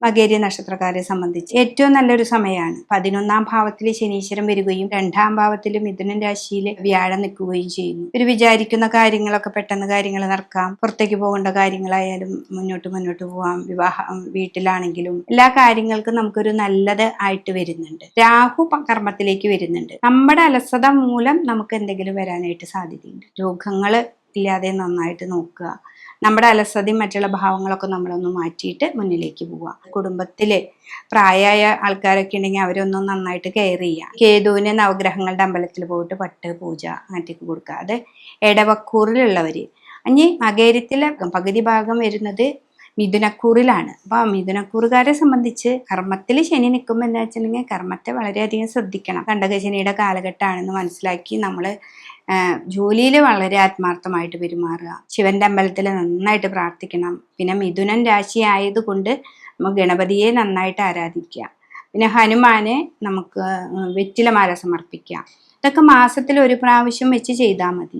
മകേരി നക്ഷത്രക്കാരെ സംബന്ധിച്ച് ഏറ്റവും നല്ലൊരു സമയമാണ്. 11ാം ഭാവത്തിൽ ശനീശ്വരൻ വരികയും 2ാം ഭാവത്തിൽ മിഥുനൻ രാശിയിൽ വ്യാഴം നിൽക്കുകയും ചെയ്യുന്നു. ഒരു വിചാരിക്കുന്ന കാര്യങ്ങളൊക്കെ പെട്ടെന്ന് കാര്യങ്ങൾ നടക്കാം. പുറത്തേക്ക് പോകേണ്ട കാര്യങ്ങളായാലും മുന്നോട്ട് പോവാം. വിവാഹം വീട്ടിലാണെങ്കിലും എല്ലാ കാര്യങ്ങൾക്കും നമുക്കൊരു നല്ലത് ആയിട്ട് വരുന്നുണ്ട്. രാഹു കർമ്മത്തിലേക്ക് വരുന്നുണ്ട്. നമ്മുടെ അലസത മൂലം നമുക്ക് എന്തെങ്കിലും വരാനായിട്ട് സാധ്യതയുണ്ട്. രോഗങ്ങൾ ഇല്ലാതെ നന്നായിട്ട് നോക്കുക. നമ്മുടെ അലസതയും മറ്റുള്ള ഭാവങ്ങളൊക്കെ നമ്മളൊന്ന് മാറ്റിയിട്ട് മുന്നിലേക്ക് പോവുക. കുടുംബത്തില് പ്രായമായ ആൾക്കാരൊക്കെ ഉണ്ടെങ്കിൽ അവരൊന്നും നന്നായിട്ട് കെയർ ചെയ്യുക. കേതുവിന് നവഗ്രഹങ്ങളുടെ അമ്പലത്തിൽ പോയിട്ട് പട്ട് പൂജ അങ്ങനത്തേക്ക് കൊടുക്കുക. അത് എടവക്കൂറിലുള്ളവര്. ഇനി മകേരത്തിലെ പകുതി ഭാഗം വരുന്നത് മിഥുനക്കൂറിലാണ്. അപ്പൊ മിഥുനക്കൂറുകാരെ സംബന്ധിച്ച് കർമ്മത്തിൽ ശനി നിൽക്കുമ്പോൾ എന്താ വെച്ചിട്ടുണ്ടെങ്കിൽ കർമ്മത്തെ വളരെയധികം ശ്രദ്ധിക്കണം. കണ്ടകശനിയുടെ കാലഘട്ടമാണെന്ന് മനസ്സിലാക്കി നമ്മൾ ജോലിയിൽ വളരെ ആത്മാർത്ഥമായിട്ട് പെരുമാറുക. ശിവന്റെ അമ്പലത്തിൽ നന്നായിട്ട് പ്രാർത്ഥിക്കണം. പിന്നെ മിഥുനൻ രാശി ആയതുകൊണ്ട് നമുക്ക് ഗണപതിയെ നന്നായിട്ട് ആരാധിക്കുക. പിന്നെ ഹനുമാനെ നമുക്ക് വെറ്റിലമാല സമർപ്പിക്കുക. ഇതൊക്കെ മാസത്തിൽ ഒരു പ്രാവശ്യം വെച്ച് ചെയ്താൽ മതി.